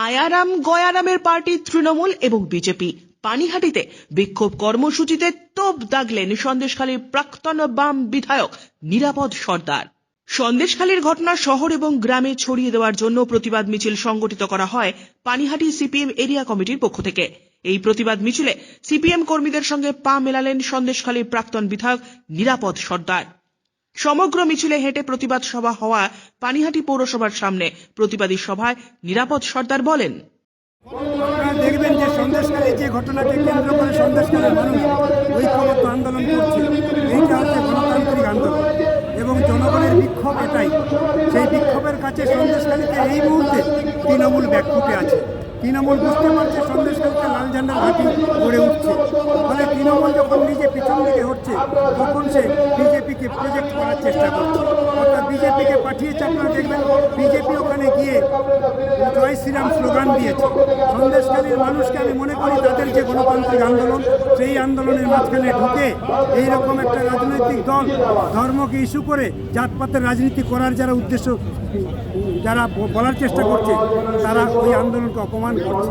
আয়ারাম গয়ারামের party Trinamool এবং BJP পানিহাটিতে বিক্ষোভ কর্মসূচিতে তোপ দাগলেন সন্দেশখালীর প্রাক্তন বাম বিধায়ক নিরাপদ সর্দার। সন্দেশখালীর ঘটনা শহর এবং গ্রামে ছড়িয়ে দেওয়ার জন্য প্রতিবাদ মিছিল সংগঠিত করা হয় পানিহাটি সিপিএম এরিয়া কমিটির পক্ষ থেকে। এই প্রতিবাদ মিছিলে সিপিএম কর্মীদের সঙ্গে পা মেলালেন সন্দেশখালীর প্রাক্তন বিধায়ক নিরাপদ সর্দার। সমগ্র মিছিলে হেঁটে প্রতিবাদ সভা হওয়া পানিহাটি পৌরসভার সামনে প্রতিবাদী সভায় নিরাপদ সর্দার বলেন, দেখবেন যে সন্দেশখালী যে ঘটনাকে কেন্দ্র করে সন্দেশখালীর মানুষ ঐক্যবদ্ধ আন্দোলন করছে, এইটা হচ্ছে গণতান্ত্রিক আন্দোলন এবং জনগণের বিক্ষোভ এটাই। সেই বিক্ষোভের কাছে সন্দেশখালীতে এই মুহূর্তে তৃণমূল ব্যাকফুটে আছে। তৃণমূল বুঝতে পারছে সন্দেশখালীতে লাল ঝান্ডার ঘাঁটি গড়ে উঠছে, ফলে তৃণমূল যখন নিজে পিছন দিকে হচ্ছে তখন সে বিজেপিকে প্রজেক্ট করার চেষ্টা করছে, অর্থাৎ বিজেপিকে পাঠিয়েছে। আপনারা দেখবেন বিজেপি ওখানে গিয়ে জয় শ্রীরাম স্লোগান দিয়েছে। সন্দেশখালীর মানুষকে আমি মনে করি তাদের যে গণতান্ত্রিক আন্দোলন, সেই আন্দোলনের মাঝখানে ঢুকে এইরকম একটা রাজনৈতিক দল ধর্মকে ইস্যু করে জাতপাতের রাজনীতি করার যারা উদ্দেশ্য যারা বলার চেষ্টা করছে, তারা ওই আন্দোলনকে অপমান করছে।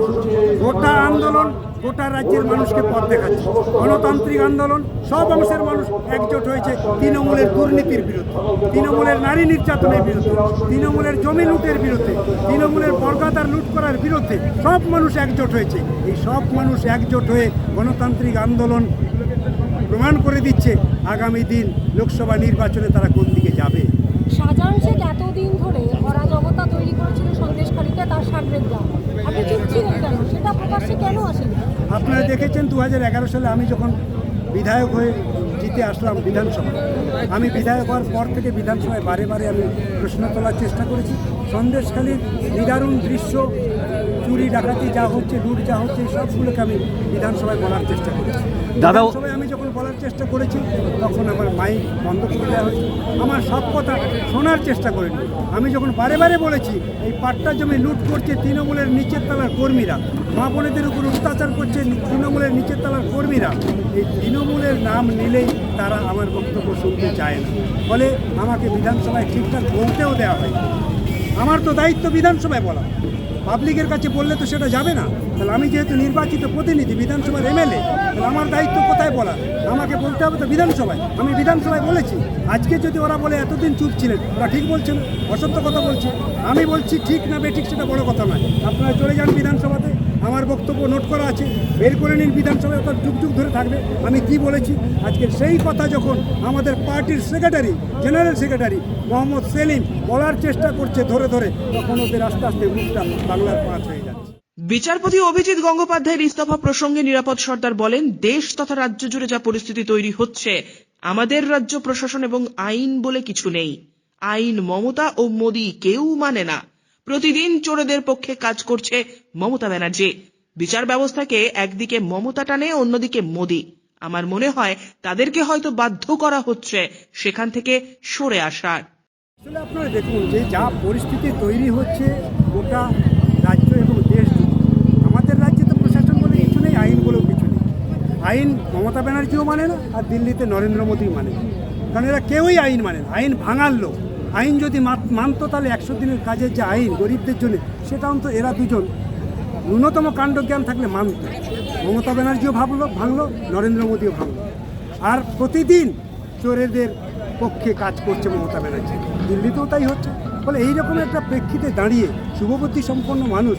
গোটা আন্দোলন গোটা রাজ্যের মানুষকে পথ দেখাচ্ছে। গণতান্ত্রিক আন্দোলন, সব অংশের মানুষ একজোট হয়েছে তৃণমূলের দুর্নীতির বিরুদ্ধে, তৃণমূলের নারী নির্যাতনের বিরুদ্ধে, তৃণমূলের জমি লুটের বিরুদ্ধে, তৃণমূলের বর্গাদার লুট করার বিরুদ্ধে সব মানুষ একজোট হয়েছে। এই সব মানুষ একজোট হয়ে গণতান্ত্রিক আন্দোলন প্রমাণ করে দিচ্ছে আগামী দিন লোকসভা নির্বাচনে তারা কোন দিকে যাবে। শাহজাহান শেখ এতদিন ধরে অরাজকতা তৈরি করেছিল সন্দেশখালীতে, তার সাগরের গ্রাম। আপনি চুপ ছিলেন কেন? সেটা প্রকাশ্যে কেন আসেন? আপনারা দেখেছেন 2011 সালে আমি যখন বিধায়ক হয়ে জিতে আসলাম বিধানসভায়, আমি বিধায়ক হওয়ার পর থেকে বিধানসভায় বারে বারে আমি প্রশ্ন তোলার চেষ্টা করেছি। সন্দেশখালীর নিদারুণ দৃশ্য, চুরি ডাকাতি যা হচ্ছে, লুট যা হচ্ছে, এই সবগুলোকে আমি বিধানসভায় বলার চেষ্টা করেছি। বিধানসভায় আমি যখন বলার চেষ্টা করেছি তখন আমার মাইক বন্ধ করে দেওয়া হয়েছে, আমার সব কথা শোনার চেষ্টা করেনি। আমি যখন বারে বারে বলেছি এই পাট্টা জমি লুট করছে তৃণমূলের নিচের তলার কর্মীরা, মা বোনেদের উপর অত্যাচার করছে তৃণমূলের নিচের তলার কর্মীরা, এই তৃণমূলের নাম নিলেই তারা আমার বক্তব্য শুনতে চায় না, ফলে আমাকে বিধানসভায় ঠিকঠাক বলতেও দেওয়া হয়। আমার তো দায়িত্ব বিধানসভায় বলা, পাবলিকের কাছে বললে তো সেটা যাবে না। তাহলে আমি যেহেতু নির্বাচিত প্রতিনিধি, বিধানসভার এমএলএ, তাহলে আমার দায়িত্ব কোথায় বলা? আমাকে বলতে হবে তো বিধানসভায়। আমি বিধানসভায় বলেছি। আজকে যদি ওরা বলে এতদিন চুপ ছিলেন, ওরা ঠিক বলছে না, অসত্য কথা বলছে। আমি বলছি ঠিক না বেঠিক সেটা বড় কথা নয়। আপনারা চলে যান বিধানসভাতে, আমার বক্তব্য নোট করা আছে, বের করে নিন বিধানসভায়, ওটা যুগ যুগ ধরে থাকবে আমি কি বলেছি। আজকে সেই কথা যখন আমাদের পার্টির secretary, general secretary Mohammad Salim বলার চেষ্টা করছে ধরে ধরে, তখন ওদের আস্তে আস্তে মুখটা বাংলার পাঁচ হয়ে যাচ্ছে। বিচারপতি অভিজিৎ গঙ্গোপাধ্যায়ের ইস্তফা প্রসঙ্গে নিরাপদ সর্দার বলেন, দেশ তথা রাজ্য জুড়ে যা পরিস্থিতি তৈরি হচ্ছে, আমাদের রাজ্য প্রশাসন এবং আইন বলে কিছু নেই। আইন মমতা ও মোদী কেউ মানে না। প্রতিদিন চোরেদের পক্ষে কাজ করছে মমতা ব্যানার্জি। বিচার ব্যবস্থাকে একদিকে মমতা টানে, অন্যদিকে মোদী। আমার মনে হয় তাদেরকে হয়তো বাধ্য করা হচ্ছে সেখান থেকে সরে আসার। আসলে আপনারা দেখুন যে যা পরিস্থিতি তৈরি হচ্ছে গোটা রাজ্য এবং দেশ জুড়ে, আমাদের রাজ্যে তো প্রশাসন বলে কিছু নেই, আইন বলেও কিছু নেই। আইন মমতা ব্যানার্জিও মানে না, আর দিল্লিতে নরেন্দ্র মোদী মানে না, কারণ এরা কেউই আইন মানে না। আইন ভাঙার লোক। আইন যদি মানতো তাহলে 100 দিনের কাজের যে আইন গরিবদের জন্য, সেটা অন্তত এরা দুজন ন্যূনতম কাণ্ডজ্ঞান থাকলে মানত। মমতা ব্যানার্জিও ভাঙলো, নরেন্দ্র মোদীও ভাঙলো, আর প্রতিদিন চোরেদের পক্ষে কাজ করছে মমতা ব্যানার্জি। দিল্লিতেও তাই হচ্ছে। ফলে এইরকম একটা প্রেক্ষিতে দাঁড়িয়ে শুভবুদ্ধি সম্পন্ন মানুষ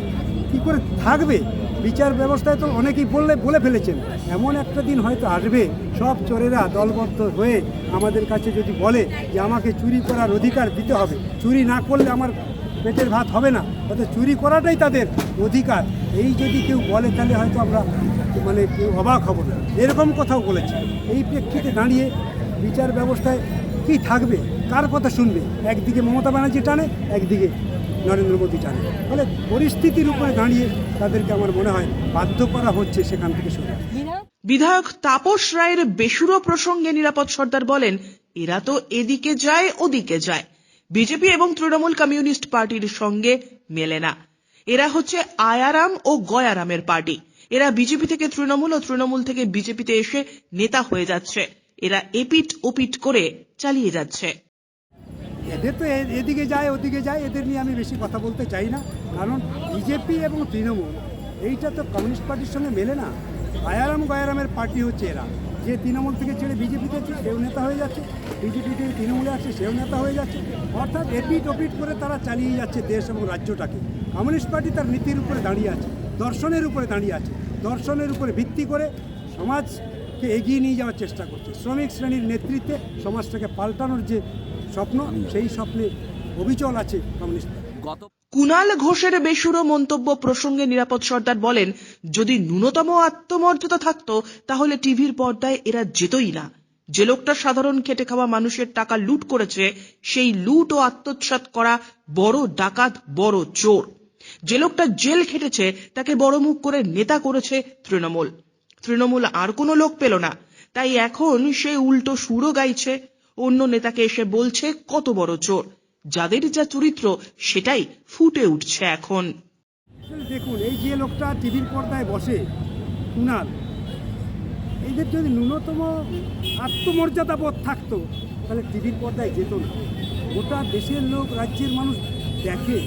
কী করে থাকবে? বিচার ব্যবস্থায় তো অনেকেই বলে ফেলেছেন, এমন একটা দিন হয়তো আসবে সব চোরেরা দলবদ্ধ হয়ে আমাদের কাছে যদি বলে যে আমাকে চুরি করার অধিকার দিতে হবে, চুরি না করলে আমার পেটের ভাত হবে না, অর্থাৎ চুরি করাটাই তাদের অধিকার, এই যদি কেউ বলে তাহলে হয়তো আমরা কেউ অবাক হব না। এরকম কথাও বলেছে। এই প্রেক্ষিতে দাঁড়িয়ে বিচার ব্যবস্থায় কী থাকবে? কার কথা শুনবে? একদিকে মমতা ব্যানার্জি টানে, একদিকে নরেন্দ্র মোদী টানে। ফলে পরিস্থিতির উপরে দাঁড়িয়ে তাদেরকে আমার মনে হয় বাধ্য করা হচ্ছে সেখান থেকে সরে। বিধায়ক তাপস রায়ের বেসুরো প্রসঙ্গে নিরাপদ সর্দার বলেন, এরা তো এদিকে যায় ওদিকে যায়, বিজেপি এবং তৃণমূল কমিউনিস্ট পার্টির সঙ্গে মেলে না। এরা হচ্ছে আয়ারাম ও গয়ারামের পার্টি। এরা বিজেপি থেকে তৃণমূল ও তৃণমূল থেকে বিজেপিতে এসে নেতা হয়ে যাচ্ছে। এরা এপিট ওপিট করে চালিয়ে যাচ্ছে। এদের তো এদিকে যায় ওদিকে যায়, এদের নিয়ে আমি বেশি কথা বলতে চাই না, কারণ বিজেপি এবং তৃণমূল এইটা তো কমিউনিস্ট পার্টির সঙ্গে মেলে না। আয়ারাম গয়ারামের পার্টি হচ্ছে এরা, যে তৃণমূল থেকে ছেড়ে বিজেপিতে আছে সেও নেতা হয়ে যাচ্ছে, বিজেপি থেকে তৃণমূলে আছে সেও নেতা হয়ে যাচ্ছে, অর্থাৎ এপিট ওপিট করে তারা চালিয়ে যাচ্ছে দেশ এবং রাজ্যটাকে। কমিউনিস্ট পার্টি তার নীতির উপরে দাঁড়িয়ে আছে, দর্শনের উপরে দাঁড়িয়ে আছে, দর্শনের উপরে ভিত্তি করে সমাজকে এগিয়ে নিয়ে যাওয়ার চেষ্টা করছে। শ্রমিক শ্রেণীর নেতৃত্বে সমাজটাকে পাল্টানোর যে স্বপ্ন, সেই স্বপ্নে অবিচল আছে কমিউনিস্ট পার্টি। কুণাল ঘোষের বেসুরো মন্তব্য প্রসঙ্গে নিরাপদ সর্দার বলেন, যদি ন্যূনতম আত্মমর্যাদা থাকতো তাহলে টিভির পর্দায় এরা যেতই না। যে লোকটা সাধারণ খেটে খাওয়া মানুষের টাকা লুট করেছে, সেই লুট ও আত্মসাৎ করা বড় ডাকাত, বড় চোর। যে লোকটা জেল খেটেছে তাকে বড় মুখ করে নেতা করেছে তৃণমূল আর কোনো লোক পেল না, তাই এখন সে উল্টো সুরও গাইছে, অন্য নেতাকে এসে বলছে কত বড় চোর। যাদের যা চরিত্র সেটাই ফুটে উঠছে এখন। দেখুন, এই যে লোকটা টিভির পর্দায় বসে কুণাল, এদের যদি ন্যূনতম আত্মমর্যাদা বোধ থাকতো তাহলে টিভির পর্দায় যেত না। গোটা দেশের লোক, রাজ্যের মানুষ দেখে,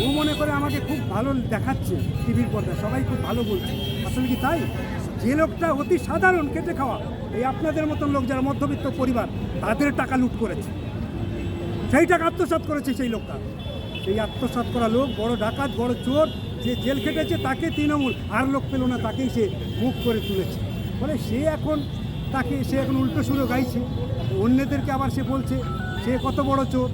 ও মনে করে আমাকে খুব ভালো দেখাচ্ছে টিভির পর্দায়, সবাই খুব ভালো বলছে। আসলে কি তাই? যে লোকটা অতি সাধারণ খেটে খাওয়া, এই আপনাদের মতন লোক যারা মধ্যবিত্ত পরিবার, তাদের টাকা লুট করেছে, সেই টাকা আত্মসাৎ করেছে সেই লোকটা। সেই আত্মসাৎ করা লোক বড় ডাকাত, বড় চোর, যে জেল খেটেছে তাকে তৃণমূল আর লোক পেল না, তাকেই সে মুখ করে তুলেছে। ফলে সে এখন উল্টো সুরো গাইছে, অন্যদেরকে আবার সে বলছে সে কত বড় চোর।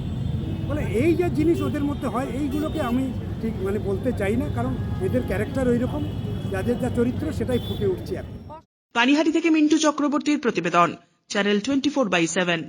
ফলে এই যে জিনিস ওদের মধ্যে হয়, এইগুলোকে আমি ঠিক বলতে চাই না, কারণ এদের ক্যারেক্টার ওই রকম, যাদের যা চরিত্র সেটাই ফুটে উঠছে এখন। পানিহাটি থেকে মিন্টু চক্রবর্তীর প্রতিবেদন, চ্যানেল 24/7।